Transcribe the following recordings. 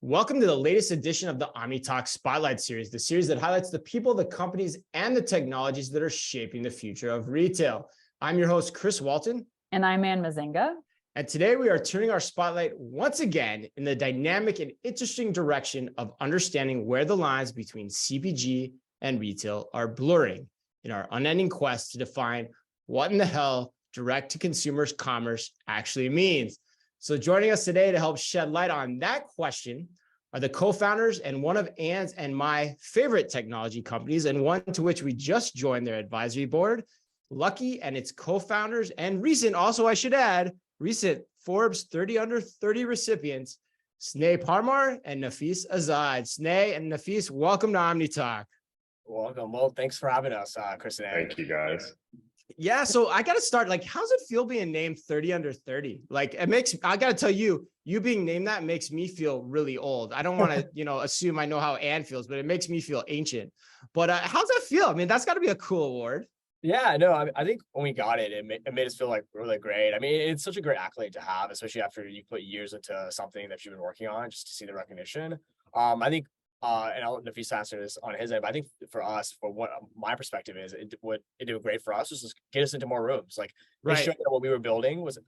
Welcome to the latest edition of the OmniTalk Spotlight Series, the series that highlights the people, the companies, and the technologies that are shaping the future of retail. I'm your host, Chris Walton. And I'm Ann Mazinga. And today we are turning our spotlight once again in the dynamic and interesting direction of understanding where the lines between CPG and retail are blurring in our unending quest to define what in the hell direct-to-consumer commerce actually means. So joining us today to help shed light on that question are the co-founders and one of Ann's and my favorite technology companies, and one to which we just joined their advisory board, Lucky and its co-founders and recent, also I should add, recent Forbes 30 under 30 recipients, Sneh and Nafis Azad. Sneh and Nafis, welcome to OmniTalk. Welcome. Well, thanks for having us, Chris and Ann. Thank you, guys. Yeah, so I got to start, how's it feel being named 30 under 30? I got to tell you, being named that makes me feel really old. I don't want to, assume I know how Ann feels, but it makes me feel ancient. But how's that feel? I mean, that's got to be a cool award. Yeah, no, I think when we got it, it made us feel like really great. I mean, it's such a great accolade to have, especially after you put years into something that you've been working on, just to see the recognition. I think, and I'll let Nafis answer this on his end, but I think for us, for what my perspective is, it did great for us was just get us into more rooms. Like, it showed that what we were building was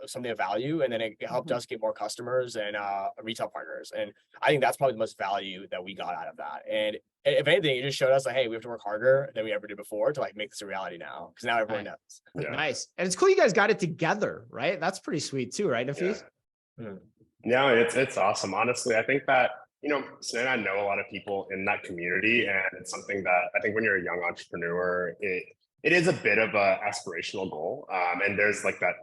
something of value, and then it helped us get more customers and retail partners. And I think that's probably the most value that we got out of that. And if anything, it just showed us like, hey, we have to work harder than we ever did before to make this a reality now, because now everyone knows. Yeah. Nice. And it's cool you guys got it together, right? That's pretty sweet too, right, Nafis? Yeah. No, it's awesome. Honestly, I think that, Sneh and I know a lot of people in that community, and it's something that I think when you're a young entrepreneur, it is a bit of a aspirational goal. And there's like that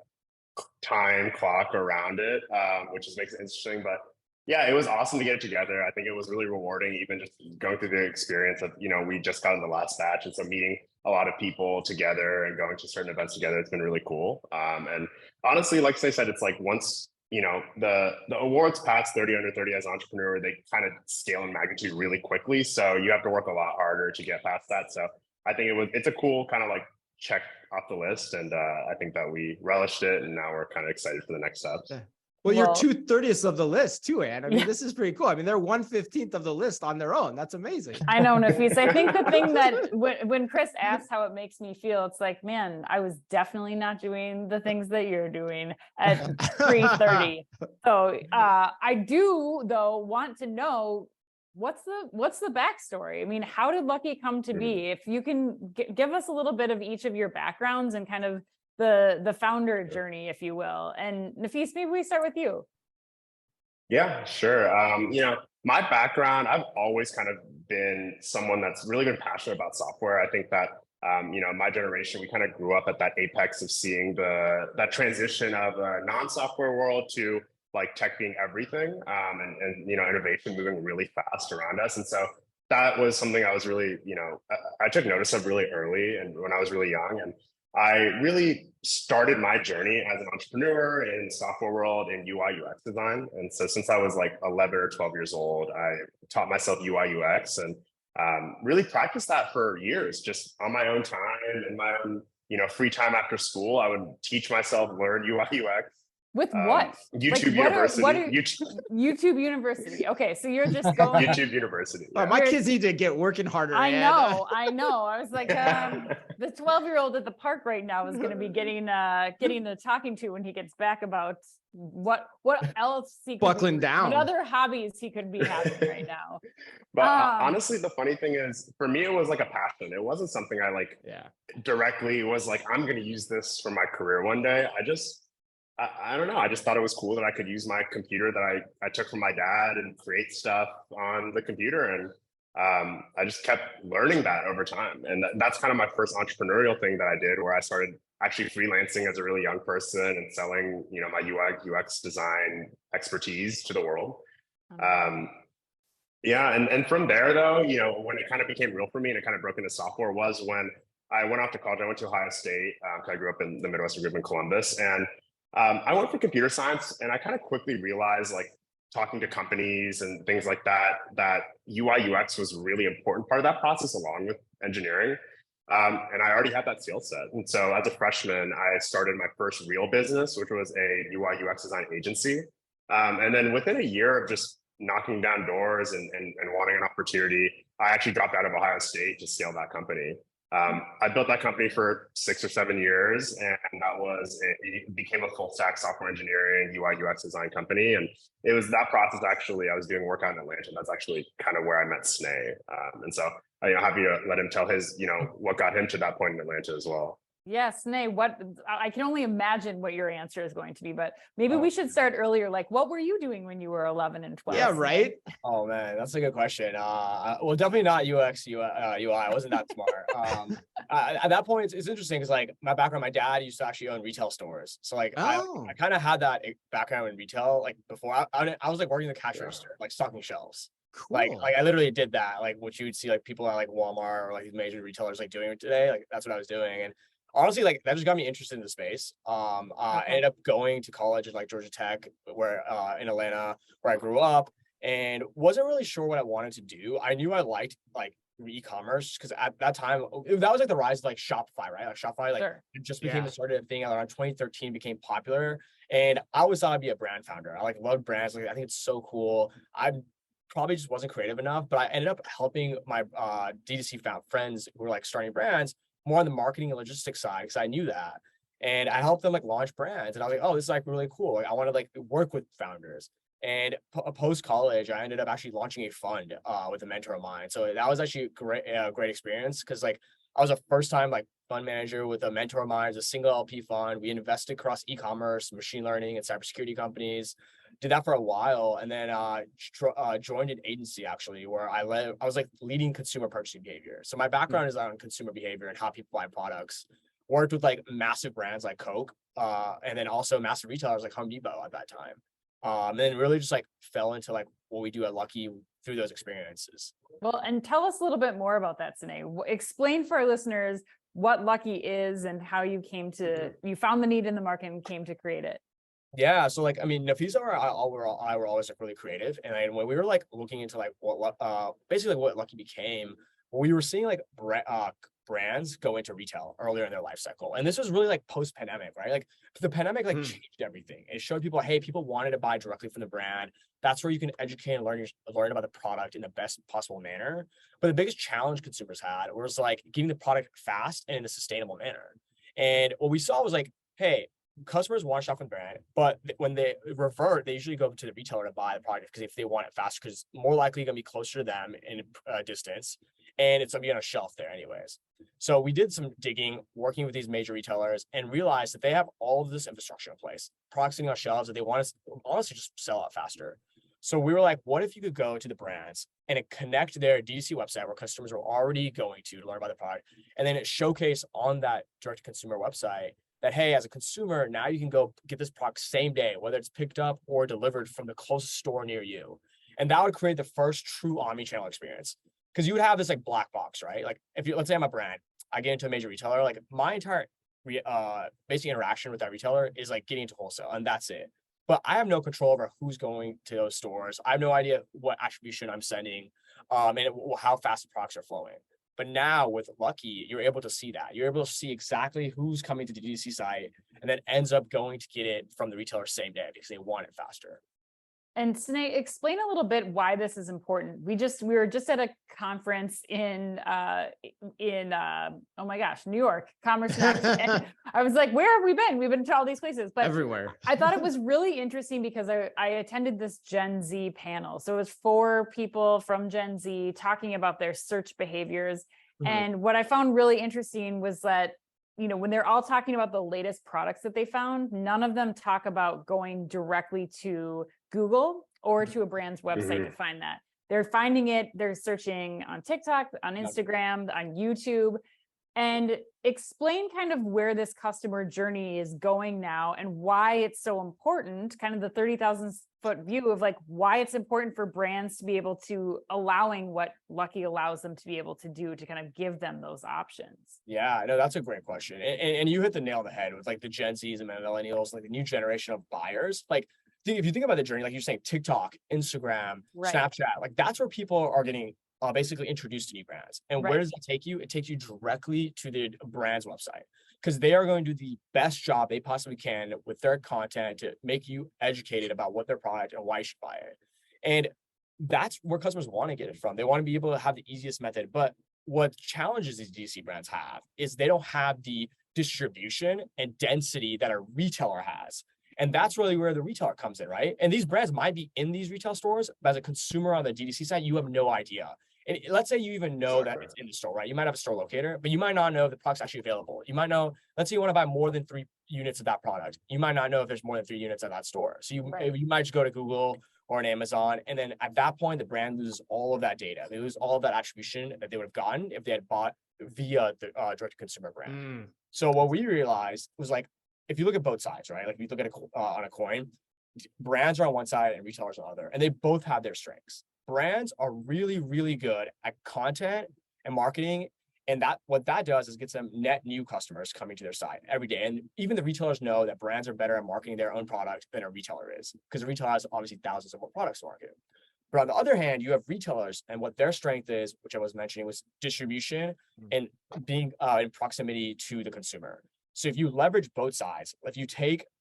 time clock around it, which just makes it interesting. But yeah, it was awesome to get it together. I think it was really rewarding, even just going through the experience of, we just got in the last batch. And so meeting a lot of people together and going to certain events together, it's been really cool. And honestly, like I said, it's like once, the awards past 30 under 30 as an entrepreneur, they kind of scale in magnitude really quickly. So you have to work a lot harder to get past that. So I think it's a cool kind of check off the list. And I think that we relished it, and now we're kind of excited for the next steps. Yeah. Well, you're 2/30 of the list too, Ann. I mean, this is pretty cool. I mean, they're 1/15 of the list on their own. That's amazing. I know, Nafis. I think the thing that when Chris asked how it makes me feel, it's like, man, I was definitely not doing the things that you're doing at 3:30. So I do, though, want to know what's the backstory. I mean, how did Lucky come to be? If you can give us a little bit of each of your backgrounds and kind of the founder journey, if you will. And Nafis, maybe we start with you. Yeah, sure. My background, I've always kind of been someone that's really been passionate about software. I think that, my generation, we kind of grew up at that apex of seeing that transition of a non-software world to tech being everything, and innovation moving really fast around us. And so that was something I was really, I took notice of really early and when I was really young. And I really started my journey as an entrepreneur in software world in UI UX design. And so since I was 11 or 12 years old, I taught myself UI UX and really practiced that for years, just on my own time, in my own, free time after school. I would teach myself, learn UI UX. With what? YouTube University. YouTube University. Okay, so you're just going YouTube University. Yeah. My kids need to get working harder. I know. I was like, the 12-year-old at the park right now is going to be getting the talking to when he gets back about what else he could buckling down. What other hobbies he could be having right now. But honestly, the funny thing is, for me, it was like a passion. It wasn't something I directly was I'm going to use this for my career one day. I don't know. I just thought it was cool that I could use my computer that I took from my dad and create stuff on the computer. And I just kept learning that over time. And that's kind of my first entrepreneurial thing that I did, where I started actually freelancing as a really young person and selling, my UI UX design expertise to the world. And from there, though, when it kind of became real for me and it kind of broke into software was when I went off to college. I went to Ohio State. I grew up in the Midwest, I grew up in Columbus. And I went for computer science, and I kind of quickly realized, talking to companies and things like that UI UX was a really important part of that process, along with engineering. And I already had that skill set. And so as a freshman, I started my first real business, which was a UI UX design agency. And then within a year of just knocking down doors and wanting an opportunity, I actually dropped out of Ohio State to scale that company. I built that company for 6 or 7 years, and it became a full stack software engineering UI UX design company. And it was that process, actually, I was doing work out in Atlanta. That's actually kind of where I met Sneh. And so I'm happy to let him tell his, what got him to that point in Atlanta as well. Yes, Sneh, I can only imagine what your answer is going to be, but maybe we should start earlier. Like, what were you doing when you were 11 and 12? Yeah, right. Oh man, that's a good question. Well, definitely not UX, UI. I wasn't that smart. At that point, it's interesting because like my background, my dad used to actually own retail stores, so like I kind of had that background in retail. Like before, I was like working the cash register, like stocking shelves. Cool. Like I literally did that. Like what you would see like people at like Walmart or like these major retailers like doing today. Like that's what I was doing. And honestly, like that just got me interested in the space. I ended up going to college at like Georgia Tech, where in Atlanta, where I grew up, and wasn't really sure what I wanted to do. I knew I liked like e-commerce because at that time that was like the rise of like Shopify, right? Like Shopify, like it just became a thing around 2013, became popular, and I always thought I'd be a brand founder. I like love brands. Like I think it's so cool. I probably just wasn't creative enough, but I ended up helping my DTC friends who were like starting brands more on the marketing and logistics side because I knew that. And I helped them like launch brands. And I was like, oh, this is like really cool. Like, I want to like work with founders. And post college, I ended up actually launching a fund with a mentor of mine. So that was actually a great experience because like I was a first time like fund manager with a mentor of mine. It's a single LP fund. We invested across e-commerce, machine learning, and cybersecurity companies. Did that for a while, and then joined an agency actually where I was like leading consumer purchasing behavior. So my background is on consumer behavior and how people buy products. Worked with like massive brands like Coke, and then also massive retailers like Home Depot at that time. And then really just like fell into like what we do at Lucky through those experiences. Well, and tell us a little bit more about that, Sneh. Explain for our listeners what Lucky is and how you came to, you found the need in the market and came to create it. Yeah, so like I mean, Nafisa and I were always like really creative, and when we were like looking into like what basically what Lucky became, we were seeing like brands go into retail earlier in their life cycle, and this was really like post pandemic, right? Like the pandemic like changed everything. It showed people, hey, people wanted to buy directly from the brand. That's where you can educate and learn about the product in the best possible manner. But the biggest challenge consumers had was like getting the product fast and in a sustainable manner. And what we saw was like, hey, customers want to shop from brand, but when they revert, they usually go to the retailer to buy the product because if they want it faster, because it's more likely going to be closer to them in distance, and it's going to be on a shelf there anyways. So we did some digging, working with these major retailers, and realized that they have all of this infrastructure in place, products sitting on shelves that they want to honestly just sell out faster. So we were like, what if you could go to the brands and connect their DTC website where customers are already going to learn about the product, and then it showcase on that direct-to-consumer website that, hey, as a consumer, now you can go get this product same day, whether it's picked up or delivered from the closest store near you. And that would create the first true omni-channel experience. Because you would have this like black box, right? Like if you, let's say I'm a brand, I get into a major retailer, like my entire basic interaction with that retailer is like getting into wholesale, and that's it. But I have no control over who's going to those stores. I have no idea what attribution I'm sending, and how fast the products are flowing. But now with Lucky, you're able to see that. You're able to see exactly who's coming to the DTC site and then ends up going to get it from the retailer same day because they want it faster. And Sneh, explain a little bit why this is important. We were just at a conference in oh my gosh, New York, Commerce Next. And I was like, where have we been? We've been to all these places, but everywhere. I thought it was really interesting because I attended this Gen Z panel. So it was 4 people from Gen Z talking about their search behaviors. And what I found really interesting was that, you know, when they're all talking about the latest products that they found, none of them talk about going directly to Google or to a brand's website to find that. They're finding it, they're searching on TikTok, on Instagram, on YouTube, and explain kind of where this customer journey is going now and why it's so important, kind of the 30,000 foot view of like why it's important for brands to be able to allowing what Lucky allows them to be able to do to kind of give them those options. Yeah, no, that's a great question. And you hit the nail on the head with like the Gen Zs and millennials, like the new generation of buyers. Like if you think about the journey, like you're saying, TikTok, Instagram, Snapchat, like that's where people are getting basically introduced to new brands. And where does that take you? It takes you directly to the brand's website because they are going to do the best job they possibly can with their content to make you educated about what their product and why you should buy it. And that's where customers want to get it from. They want to be able to have the easiest method. But what challenges these DTC brands have is they don't have the distribution and density that a retailer has. And that's really where the retailer comes in, right? And these brands might be in these retail stores, but as a consumer on the DTC side, you have no idea. And let's say you even know that it's in the store, right? You might have a store locator, but you might not know if the product's actually available. You might know, let's say you want to buy more than 3 units of that product. You might not know if there's more than 3 units at that store. So you might just go to Google or an Amazon. And then at that point, the brand loses all of that data. They lose all of that attribution that they would have gotten if they had bought via the direct-to-consumer brand. So what we realized was like, if you look at both sides, right? Like if you look at on a coin, brands are on one side and retailers on the other, and they both have their strengths. Brands are really, really good at content and marketing. And that what that does is gets them net new customers coming to their site every day. And even the retailers know that brands are better at marketing their own product than a retailer is, because a retailer has obviously thousands of more products to market. But on the other hand, you have retailers, and what their strength is, which I was mentioning, was distribution and being in proximity to the consumer. So if you leverage both sides, if you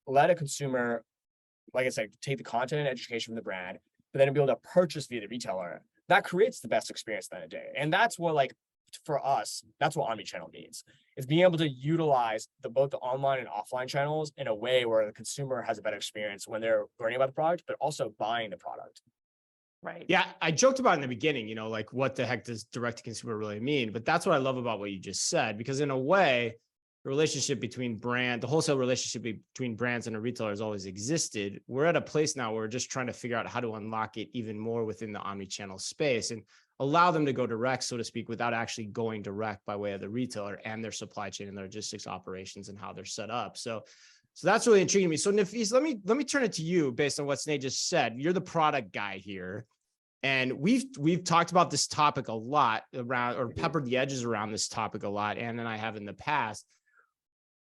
let a consumer, like I said, take the content and education from the brand, but then be able to purchase via the retailer, that creates the best experience at the end of the day. And that's what, like, for us, that's what omnichannel means. Is being able to utilize both the online and offline channels in a way where the consumer has a better experience when they're learning about the product, but also buying the product. Right. Yeah, I joked about in the beginning, like what the heck does direct to consumer really mean? But that's what I love about what you just said, because in a way, the relationship between the wholesale relationship between brands and a retailer has always existed. We're at a place now where we're just trying to figure out how to unlock it even more within the omnichannel space and allow them to go direct, so to speak, without actually going direct by way of the retailer and their supply chain and their logistics operations and how they're set up. So that's really intriguing me. So Nafis, let me turn it to you based on what Sneh just said. You're the product guy here. And we've talked about this topic a lot around, or peppered the edges around this topic a lot, and I have in the past.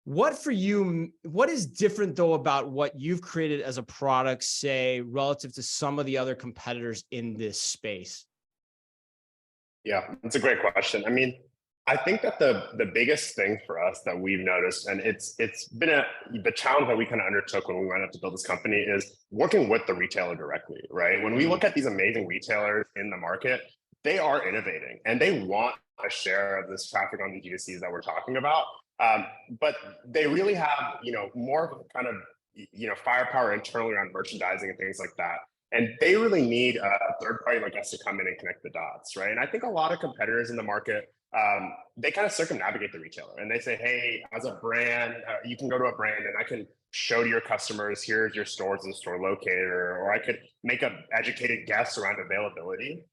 What for you, what is different though about what you've created as a product, say, relative to some of the other competitors in this space? Yeah, that's a great question. I mean, I think that the biggest thing for us that we've noticed, and it's been the challenge that we kind of undertook when we went up to build this company, is working with the retailer directly, right? When we look at these amazing retailers in the market, they are innovating and they want a share of this traffic on the DTCs that we're talking about. But they really have, more kind of, firepower internally around merchandising and things like that. And they really need a third party like us to come in and connect the dots, right? And I think a lot of competitors in the market, they kind of circumnavigate the retailer and they say, hey, as a brand, you can go to a brand and I can show to your customers, here's your stores and store locator, or I could make an educated guess around availability.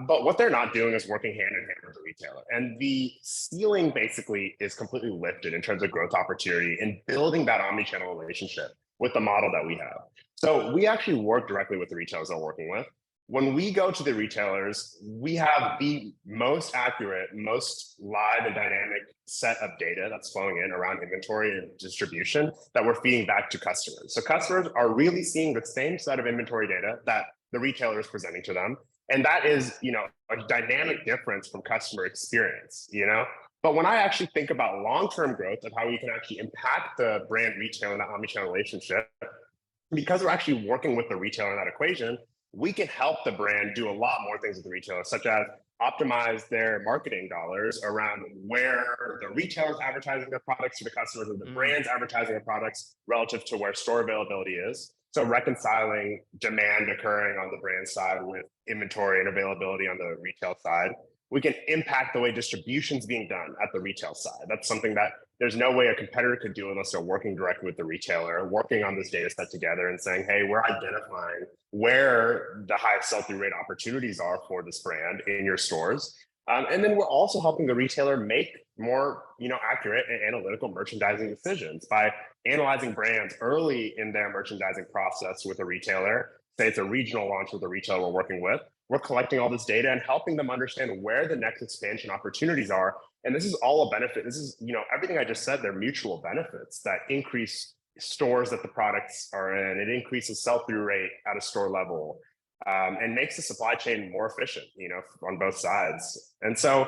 But what they're not doing is working hand in hand with the retailer. And the ceiling basically is completely lifted in terms of growth opportunity and building that omnichannel relationship with the model that we have. So we actually work directly with the retailers that we're working with. When we go to the retailers, we have the most accurate, most live and dynamic set of data that's flowing in around inventory and distribution that we're feeding back to customers. So customers are really seeing the same set of inventory data that the retailer is presenting to them. And that is, a dynamic difference from customer experience, But when I actually think about long-term growth of how we can actually impact the brand retailer and that omnichannel relationship, because we're actually working with the retailer in that equation, we can help the brand do a lot more things with the retailer, such as optimize their marketing dollars around where the retailer's advertising their products to the customers and the brand's advertising their products relative to where store availability is. So reconciling demand occurring on the brand side with inventory and availability on the retail side. We can impact the way distribution is being done at the retail side. That's something that there's no way a competitor could do unless they're working directly with the retailer, working on this data set together and saying, hey, we're identifying where the highest sell-through rate opportunities are for this brand in your stores. And then we're also helping the retailer make more, accurate and analytical merchandising decisions by analyzing brands early in their merchandising process with a retailer. Say it's a regional launch with a retailer we're working with. We're collecting all this data and helping them understand where the next expansion opportunities are. And this is all a benefit. This is, everything I just said, they're mutual benefits that increase stores that the products are in. It increases sell-through rate at a store level and makes the supply chain more efficient, on both sides. And so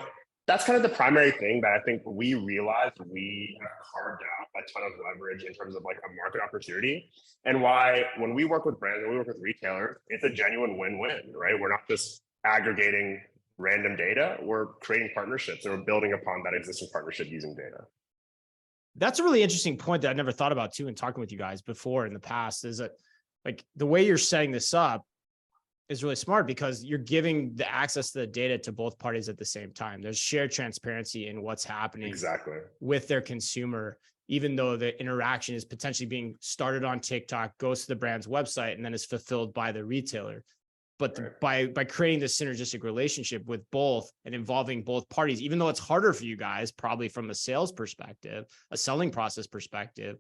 that's kind of the primary thing that I think we realized we have carved out a ton of leverage in terms of like a market opportunity, and why when we work with brands and we work with retailers, it's a genuine win-win, right? We're not just aggregating random data, we're creating partnerships and we're building upon that existing partnership using data. That's a really interesting point that I never thought about too in talking with you guys before in the past, is that like the way you're setting this up is really smart because you're giving the access to the data to both parties at the same time. There's shared transparency in what's happening Exactly with their consumer, even though the interaction is potentially being started on TikTok, goes to the brand's website, and then is fulfilled by the retailer. But by creating this synergistic relationship with both and involving both parties, even though it's harder for you guys, probably from a sales perspective, a selling process perspective,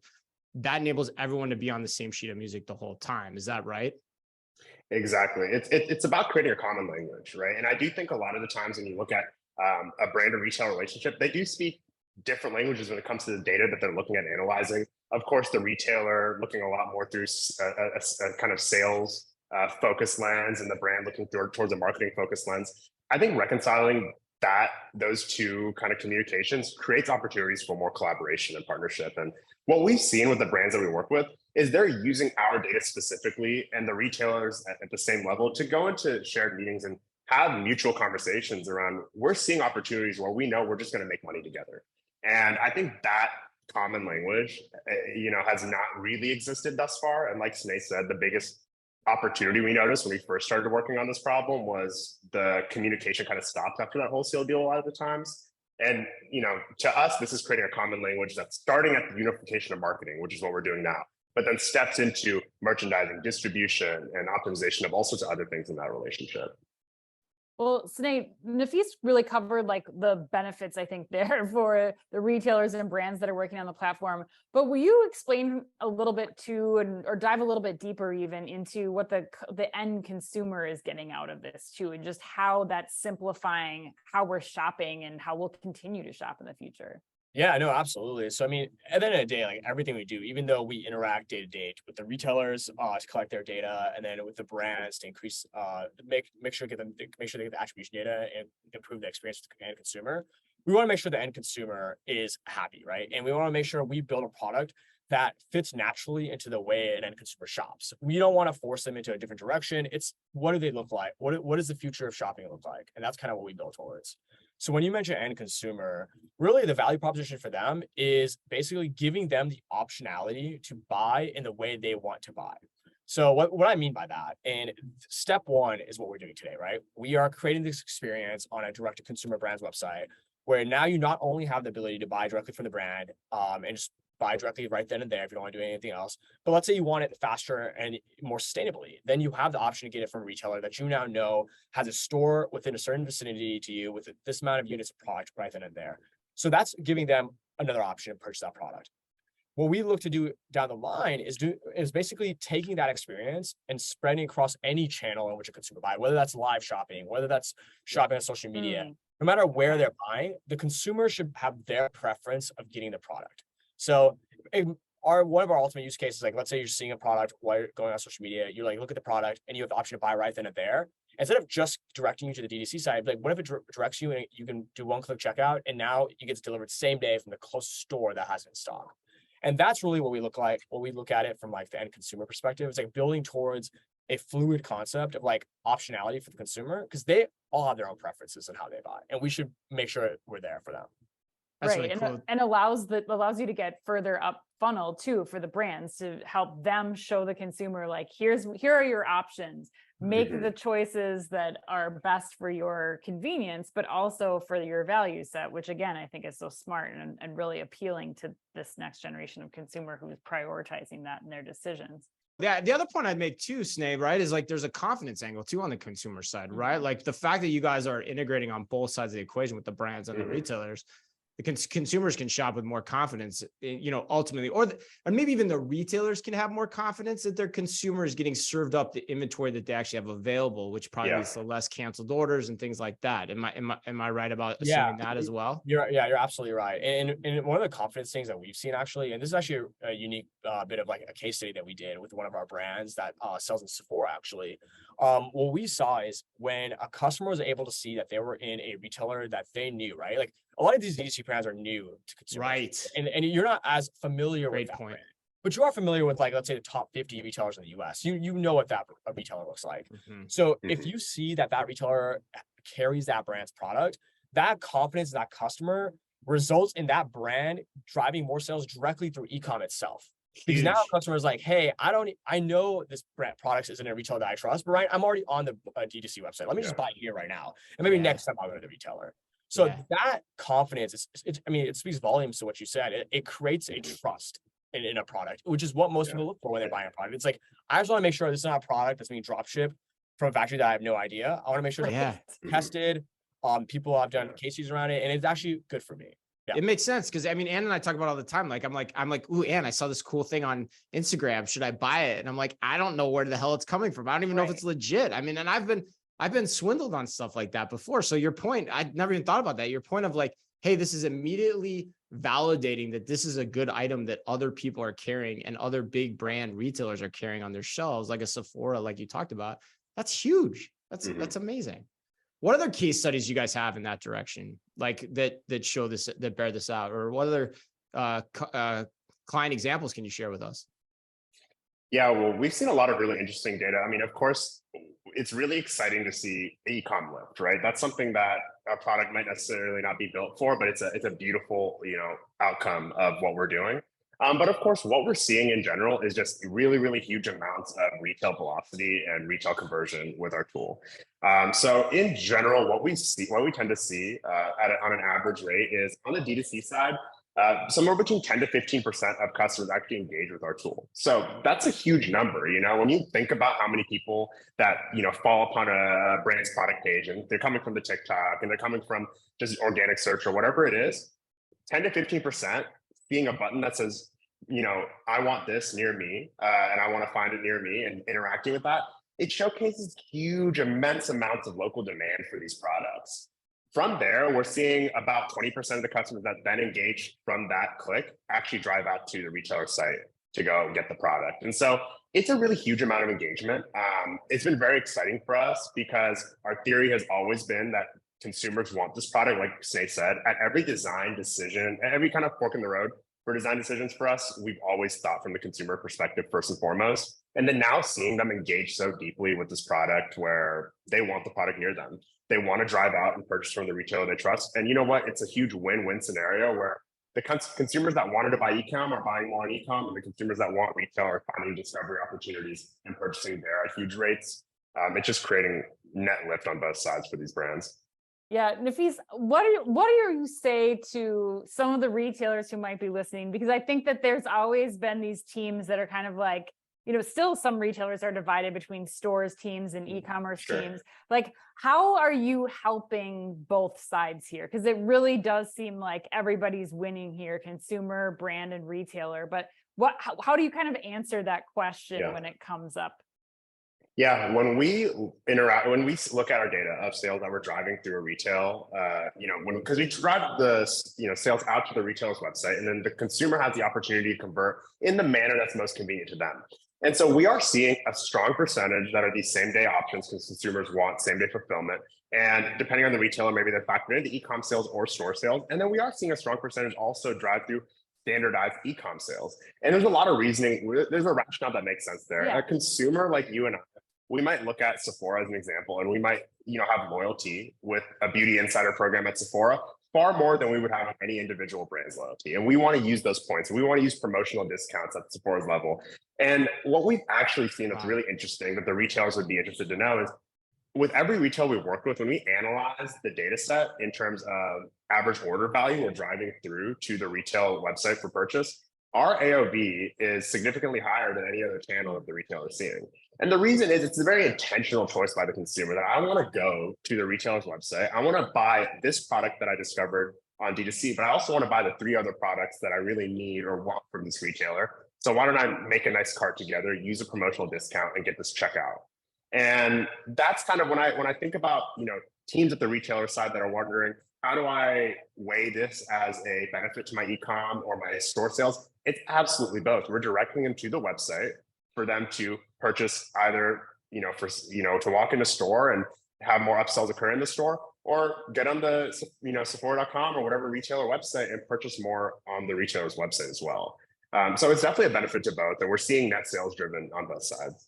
that enables everyone to be on the same sheet of music the whole time. Is that right? Exactly. It's about creating a common language, right? And I do think a lot of the times when you look at a brand or retail relationship, they do speak different languages when it comes to the data that they're looking at analyzing. Of course, the retailer looking a lot more through a kind of sales focus lens, and the brand looking towards a marketing focus lens. I think reconciling those two kind of communications creates opportunities for more collaboration and partnership. And what we've seen with the brands that we work with is they're using our data specifically and the retailers at the same level to go into shared meetings and have mutual conversations around, we're seeing opportunities where we know we're just going to make money together. And I think that common language, has not really existed thus far. And like Sneh said, the biggest opportunity we noticed when we first started working on this problem was the communication kind of stopped after that wholesale deal a lot of the times. And, to us, this is creating a common language that's starting at the unification of marketing, which is what we're doing now, but then steps into merchandising, distribution, and optimization of all sorts of other things in that relationship. Well, Sneh, Nafis really covered like the benefits, I think, there for the retailers and brands that are working on the platform. But will you explain a little bit too, or dive a little bit deeper even into what the end consumer is getting out of this too, and just how that's simplifying how we're shopping and how we'll continue to shop in the future? Yeah, no, absolutely. So, I mean, at the end of the day, like everything we do, even though we interact day to day with the retailers to collect their data, and then with the brands to increase, make sure they get the attribution data and improve the experience with the end consumer, we want to make sure the end consumer is happy, right? And we want to make sure we build a product that fits naturally into the way an end consumer shops. We don't want to force them into a different direction. It's what do they look like? What does the future of shopping look like? And that's kind of what we build towards. So when you mention end consumer, really the value proposition for them is basically giving them the optionality to buy in the way they want to buy. So what I mean by that, and step one is what we're doing today, right? We are creating this experience on a direct-to-consumer brand's website where now you not only have the ability to buy directly from the brand and just buy directly right then and there if you don't want to do anything else. But let's say you want it faster and more sustainably, then you have the option to get it from a retailer that you now know has a store within a certain vicinity to you with this amount of units of product right then and there. So that's giving them another option to purchase that product. What we look to do down the line is basically taking that experience and spreading across any channel in which a consumer buys, whether that's live shopping, whether that's shopping on social media. No matter where they're buying, the consumer should have their preference of getting the product. So one of our ultimate use cases, like let's say you're seeing a product while you're going on social media, you like look at the product and you have the option to buy right then and there. Instead of just directing you to the DTC side, like what if it directs you and you can do one-click checkout and now it gets delivered same day from the closest store that has it in stock. And that's really what we look at it from like the end consumer perspective. It's like building towards a fluid concept of like optionality for the consumer, because they all have their own preferences in how they buy, and we should make sure we're there for them. That's right. really cool. And allows you to get further up funnel too for the brands to help them show the consumer, like, here are your options. Make the choices that are best for your convenience, but also for your value set, which again, I think is so smart and really appealing to this next generation of consumer who's prioritizing that in their decisions. Yeah, the other point I'd make too, Sneh, right, is like there's a confidence angle too on the consumer side, right? Like the fact that you guys are integrating on both sides of the equation with the brands and the retailers, the consumers can shop with more confidence, ultimately, or maybe even the retailers can have more confidence that their consumers getting served up the inventory that they actually have available, which probably leads to less canceled orders and things like that. Am I right about assuming that as well? You're absolutely right. And one of the confidence things that we've seen actually, and this is actually a unique bit of like a case study that we did with one of our brands that sells in Sephora actually, what we saw is when a customer was able to see that they were in a retailer that they knew, right? Like a lot of these DTC brands are new to consumers, Right. and you're not as familiar Great with that point. brand, but you are familiar with, like, let's say the top 50 retailers in the US. You know what that a retailer looks like. Mhm. So if you see that that retailer carries that brand's product, that confidence in that customer results in that brand driving more sales directly through e-com itself. Because now Huge. customers like, hey, I know this brand products isn't a retailer that I trust, but right, I'm already on the DTC website. Let me just buy it here right now, and maybe Yeah. next time I'll go to the retailer. So Yeah. that confidence is, I mean, it speaks volumes to what you said. It creates a trust in a product, which is what most people look for when they're buying a product. It's like, I just want to make sure this is not a product that's being drop shipped from a factory that I have no idea. I want to make sure that Yeah. it's tested. People have done case studies around it, and it's actually good for me. Yeah. It makes sense because I mean, Ann and I talk about it all the time. Like, I'm like, ooh, Ann, I saw this cool thing on Instagram. Should I buy it? And I'm like, I don't know where the hell it's coming from. I don't even know if it's legit. I mean, and I've been swindled on stuff like that before. So your point, I'd never even thought about that. Your point of like, hey, this is immediately validating that this is a good item that other people are carrying and other big brand retailers are carrying on their shelves, like a Sephora, like you talked about. That's huge. That's amazing. What other case studies you guys have in that direction, like that show this, that bear this out, or what other client examples can you share with us? Yeah, well, we've seen a lot of really interesting data. I mean, of course, it's really exciting to see e-com lift, right? That's something that a product might necessarily not be built for, but it's a beautiful, outcome of what we're doing. But of course, what we're seeing in general is just really, really huge amounts of retail velocity and retail conversion with our tool. So in general, what we tend to see on an average rate is on the D2C side, somewhere between 10 to 15% of customers actually engage with our tool. So that's a huge number. When you think about how many people that, fall upon a brand's product page and they're coming from the TikTok and they're coming from just organic search or whatever it is, 10 to 15% seeing a button that says, I want this near me and I want to find it near me and interacting with that, it showcases huge, immense amounts of local demand for these products. From there, we're seeing about 20% of the customers that then engage from that click actually drive out to the retailer site to go get the product. And so it's a really huge amount of engagement. It's been very exciting for us because our theory has always been that consumers want this product, like Sneh said, at every design decision, at every kind of fork in the road for design decisions for us, we've always thought from the consumer perspective first and foremost. And then now seeing them engage so deeply with this product where they want the product near them. They want to drive out and purchase from the retailer they trust. And you know what? It's a huge win-win scenario where the consumers that wanted to buy e-com are buying more on e-com, and the consumers that want retail are finding discovery opportunities and purchasing there at huge rates. It's just creating net lift on both sides for these brands. Yeah, Nafis, what do you say to some of the retailers who might be listening? Because I think that there's always been these teams that are kind of like, still some retailers are divided between stores teams and e-commerce teams. Like, how are you helping both sides here? Because it really does seem like everybody's winning here, consumer, brand, and retailer. But how do you kind of answer that question when it comes up? Yeah, when we look at our data of sales that we're driving through a retail, because we drive the sales out to the retailer's website, and then the consumer has the opportunity to convert in the manner that's most convenient to them. And so we are seeing a strong percentage that are these same day options because consumers want same day fulfillment. And depending on the retailer, maybe they're factoring into e-com sales or store sales. And then we are seeing a strong percentage also drive through standardized e-com sales. And there's a lot of reasoning. There's a rationale that makes sense there. Yeah. A consumer like you and I, we might look at Sephora as an example, and we might, have loyalty with a beauty insider program at Sephora far more than we would have any individual brand's loyalty. And we want to use those points. And we want to use promotional discounts at Sephora's level. And what we've actually seen that's really interesting that the retailers would be interested to know is with every retail we work with, when we analyze the data set in terms of average order value we're driving through to the retail website for purchase, our AOV is significantly higher than any other channel that the retailer is seeing. And the reason is it's a very intentional choice by the consumer that I want to go to the retailer's website. I want to buy this product that I discovered on D2C, but I also want to buy the 3 other products that I really need or want from this retailer. So why don't I make a nice cart together, use a promotional discount, and get this checkout? And that's kind of when I think about, teams at the retailer side that are wondering, how do I weigh this as a benefit to my e-com or my store sales? It's absolutely both. We're directing them to the website for them to purchase either to walk in a store and have more upsells occur in the store, or get on the Sephora.com or whatever retailer website and purchase more on the retailer's website as well. So it's definitely a benefit to both, and we're seeing net sales driven on both sides.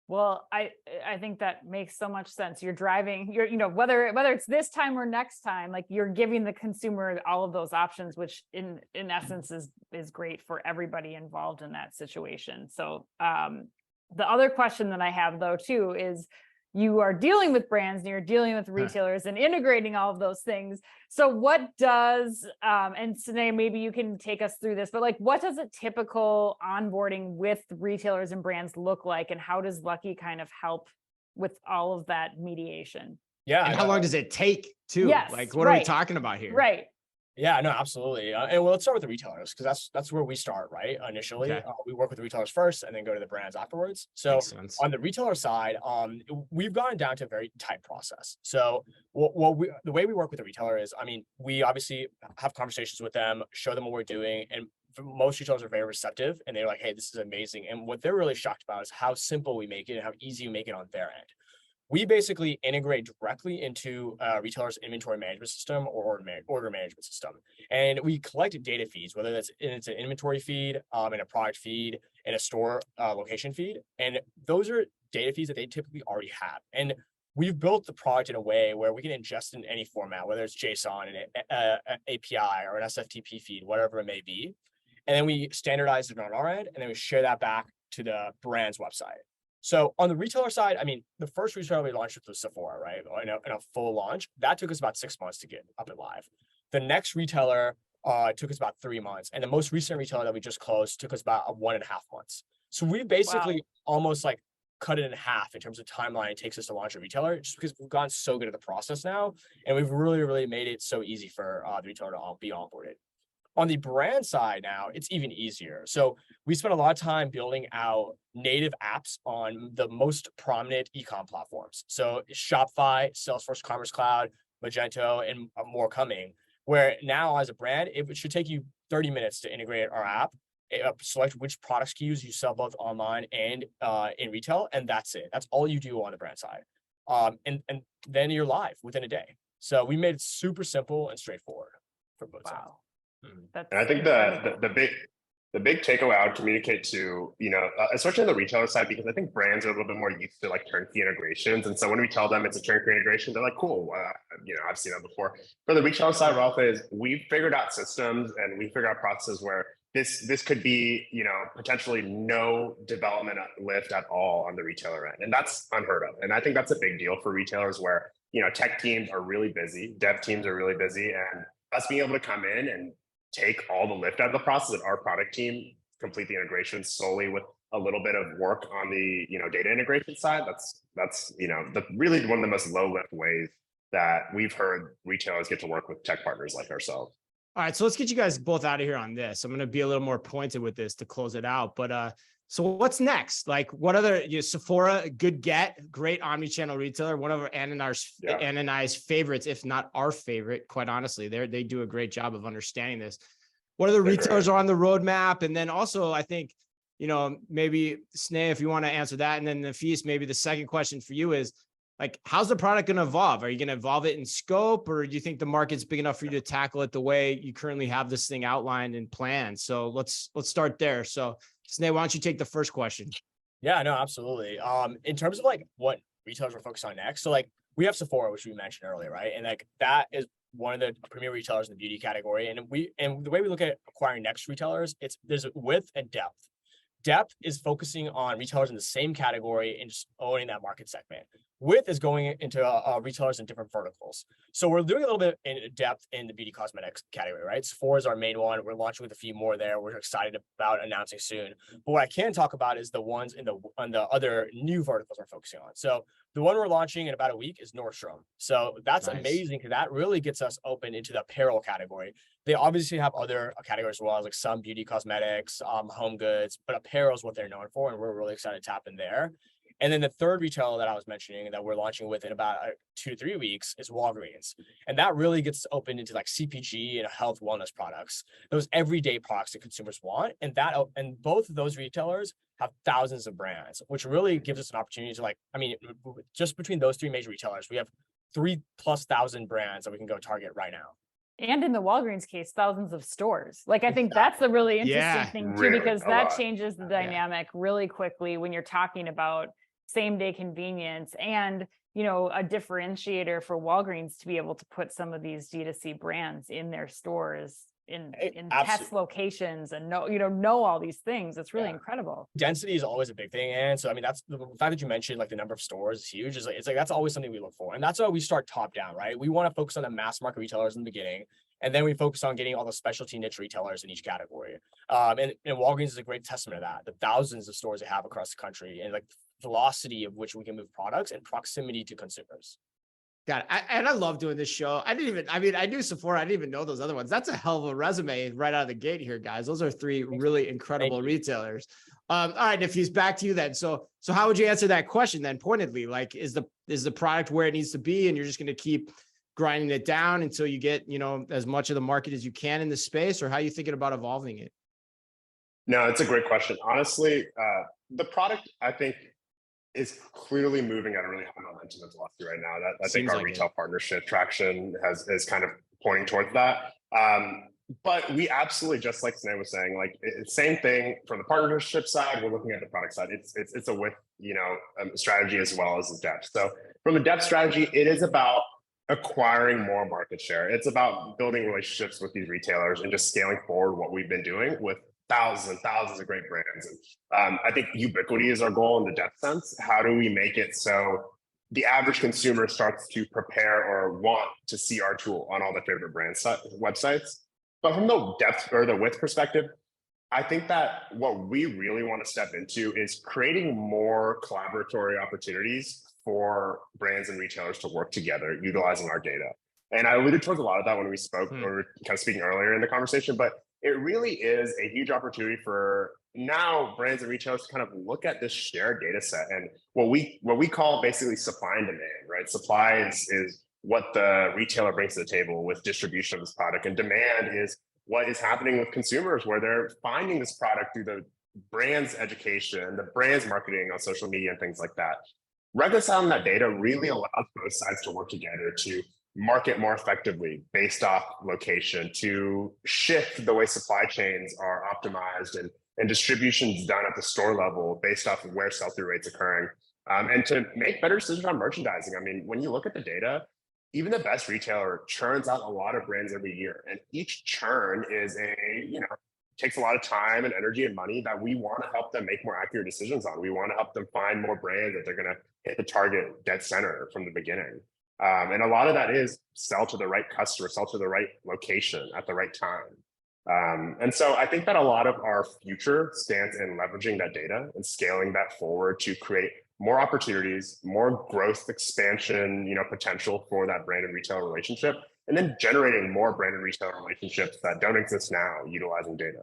Well, I think that makes so much sense. You're driving, whether it's this time or next time, like you're giving the consumer all of those options, which in essence is great for everybody involved in that situation. So the other question that I have though too is, you are dealing with brands and you're dealing with retailers and integrating all of those things. So what does, and Sneh, maybe you can take us through this, but like, what does a typical onboarding with retailers and brands look like? And how does Lucky kind of help with all of that mediation? Yeah. And how long does it take too? Yes, like, what are we talking about here? Right. Yeah, no, absolutely. And well, let's start with the retailers, because that's where we start, right? Initially, Okay. We work with the retailers first and then go to the brands afterwards. So on the retailer side, we've gone down to a very tight process. So the way we work with the retailer is, I mean, we obviously have conversations with them, show them what we're doing, and most retailers are very receptive, and they're like, hey, this is amazing. And what they're really shocked about is how simple we make it and how easy we make it on their end. We basically integrate directly into retailer's inventory management system or order management system. And we collect data feeds, whether it's an inventory feed, and a product feed, and a store location feed. And those are data feeds that they typically already have. And we've built the product in a way where we can ingest in any format, whether it's JSON, an API, or an SFTP feed, whatever it may be. And then we standardize it on our end, and then we share that back to the brand's website. So on the retailer side, I mean, the first retailer we launched with was Sephora, right? In a full launch, that took us about 6 months to get up and live. The next retailer took us about 3 months. And the most recent retailer that we just closed took us about 1.5 months. So we basically almost like cut it in half in terms of timeline it takes us to launch a retailer, just because we've gotten so good at the process now. And we've really, really made it so easy for the retailer to be onboarded. On the brand side now, it's even easier. So we spent a lot of time building out native apps on the most prominent e-com platforms. So Shopify, Salesforce Commerce Cloud, Magento, and more coming, where now as a brand, it should take you 30 minutes to integrate our app, select which product SKUs you sell both online and in retail, and that's it. That's all you do on the brand side. And then you're live within a day. So we made it super simple and straightforward for both sides. And I think the big takeaway I would communicate to, especially on the retailer side, because I think brands are a little bit more used to like turnkey integrations. And so when we tell them it's a turnkey integration, they're like, cool, I've seen that before. For the retailer side, Ralph, is we've figured out systems and we figured out processes where this could be, potentially no development lift at all on the retailer end. And that's unheard of. And I think that's a big deal for retailers where, tech teams are really busy, dev teams are really busy, and us being able to come in and take all the lift out of the process, and our product team complete the integration solely with a little bit of work on the data integration side. That's really one of the most low lift ways that we've heard retailers get to work with tech partners like ourselves. All right, so let's get you guys both out of here on this. I'm going to be a little more pointed with this to close it out. But so what's next? Like, what other Sephora, good get, great omni-channel retailer, one of Ann and I's favorites, if not our favorite, quite honestly. They do a great job of understanding this. What other retailers are on the roadmap? And then also, I think, maybe Sneh, if you want to answer that, and then Nafis, maybe the second question for you is, like, how's the product going to evolve? Are you going to evolve it in scope, or do you think the market's big enough for you to tackle it the way you currently have this thing outlined and planned? So let's start there. So Sneh, why don't you take the first question? Yeah, no, absolutely. In terms of like what retailers we're focused on next, so like we have Sephora, which we mentioned earlier, right? And like that is one of the premier retailers in the beauty category. And the way we look at acquiring next retailers, there's width and depth. Depth is focusing on retailers in the same category and just owning that market segment. Width is going into retailers in different verticals. So we're doing a little bit in depth in the beauty cosmetics category, right? Sephora is our main one. We're launching with a few more there. We're excited about announcing soon. But what I can talk about is the ones on the other new verticals we're focusing on. So the one we're launching in about a week is Nordstrom. So that's amazing, because that really gets us open into the apparel category. They obviously have other categories as well, like some beauty cosmetics, home goods, but apparel is what they're known for, and we're really excited to tap in there. And then the third retailer that I was mentioning that we're launching with in about 2 to 3 weeks is Walgreens. And that really gets opened into like CPG and health wellness products, those everyday products that consumers want. And both of those retailers have thousands of brands, which really gives us an opportunity to just between those 3 major retailers, we have 3,000+ brands that we can go target right now. And in the Walgreens case, thousands of stores. Like, I think that's the really interesting Yeah, thing too, really, because a that lot. changes the dynamic really quickly when you're talking about same day convenience and, you know, a differentiator for Walgreens to be able to put some of these D2C brands in their stores in test locations and know all these things. It's really incredible. Density is always a big thing. And so, I mean, that's the fact that you mentioned, like the number of stores is huge. It's like, that's always something we look for. And that's why we start top down, right? We want to focus on the mass market retailers in the beginning. And then we focus on getting all the specialty niche retailers in each category. And Walgreens is a great testament of that. The thousands of stores they have across the country and like velocity of which we can move products and proximity to consumers. God, and I love doing this show. I knew Sephora. I didn't even know those other ones. That's a hell of a resume right out of the gate here, guys. Those are 3 really incredible retailers. All right, Nafis, back to you then. So how would you answer that question then pointedly? Like, is the product where it needs to be and you're just going to keep grinding it down until you get, you know, as much of the market as you can in the space, or how are you thinking about evolving it? No, it's a great question. Honestly, the product, I think, is clearly moving at a really high momentum and velocity right now. That I think our retail partnership traction is kind of pointing towards that. But we absolutely, just like Sneh was saying, like same thing from the partnership side. We're looking at the product side. It's a with strategy as well as the depth. So from the depth strategy, it is about acquiring more market share. It's about building relationships with these retailers and just scaling forward what we've been doing with thousands and thousands of great brands. And I think ubiquity is our goal in the depth sense. How do we make it so the average consumer starts to prepare or want to see our tool on all the favorite brand websites? But from the depth or the width perspective, I think that what we really want to step into is creating more collaboratory opportunities for brands and retailers to work together, utilizing our data. And I alluded towards a lot of that when we spoke, or we were kind of speaking earlier in the conversation, but it really is a huge opportunity for now brands and retailers to kind of look at this shared data set and what we call basically supply and demand, right? Supply is what the retailer brings to the table with distribution of this product, and demand is what is happening with consumers, where they're finding this product through the brand's education, the brand's marketing on social media and things like that. Reconciling that data really allows both sides to work together to market more effectively based off location, to shift the way supply chains are optimized and distributions done at the store level based off of where sell-through rates occurring, and to make better decisions on merchandising. I mean, when you look at the data, even the best retailer churns out a lot of brands every year, and each churn is takes a lot of time and energy and money that we want to help them make more accurate decisions on. We want to help them find more brands that they're going to hit the target dead center from the beginning. And a lot of that is sell to the right customer, sell to the right location at the right time. And so I think that a lot of our future stands in leveraging that data and scaling that forward to create more opportunities, more growth expansion, potential for that brand and retail relationship, and then generating more brand and retail relationships that don't exist now utilizing data.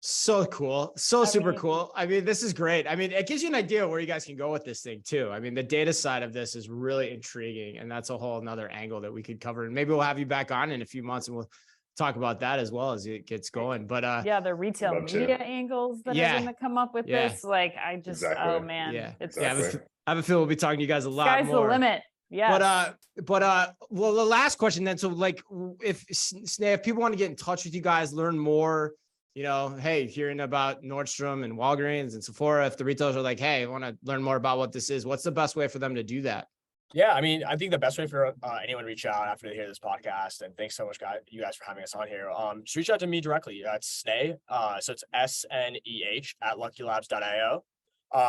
So cool. So super cool. I mean, this is great. I mean, it gives you an idea where you guys can go with this thing too. I mean, the data side of this is really intriguing, and that's a whole another angle that we could cover. And maybe we'll have you back on in a few months and we'll talk about that as well as it gets going. But yeah, the retail media angles that are going to come up with this. Like, I just, oh man, it's I have a feeling we'll be talking to you guys a lot sky's more. The limit. Yeah. Well, the last question then. So like, if Sneh, if people want to get in touch with you guys, learn more, hey, hearing about Nordstrom and Walgreens and Sephora, if the retailers are like, hey, I want to learn more about what this is, what's the best way for them to do that? Yeah, I mean, I think the best way for anyone to reach out after they hear this podcast, and thanks so much, you guys, for having us on here. Just reach out to me directly. It's Sneh, so it's SNEH at luckylabs.io,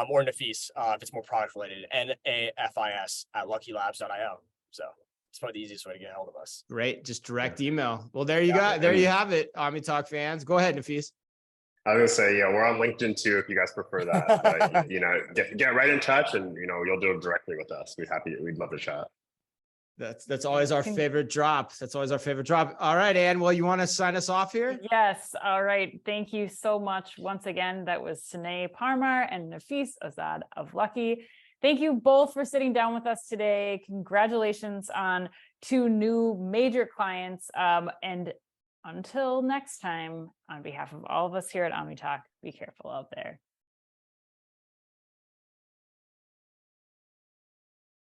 or Nafis, if it's more product related, NAFIS at luckylabs.io. So it's probably the easiest way to get a hold of us. Great, just direct email. Well, there you go. There you have it, Omni Talk fans. Go ahead, Nafis. I was gonna say, yeah, we're on LinkedIn too, if you guys prefer that. But, get right in touch, and you'll do it directly with us. We'd love to chat. That's always our favorite drop. That's always our favorite drop. All right, Ann. Well, you want to sign us off here? Yes. All right. Thank you so much. Once again, that was Sneh Parmar and Nafis Azad of Lucky. Thank you both for sitting down with us today. Congratulations on 2 new major clients. And until next time, on behalf of all of us here at OmniTalk, be careful out there.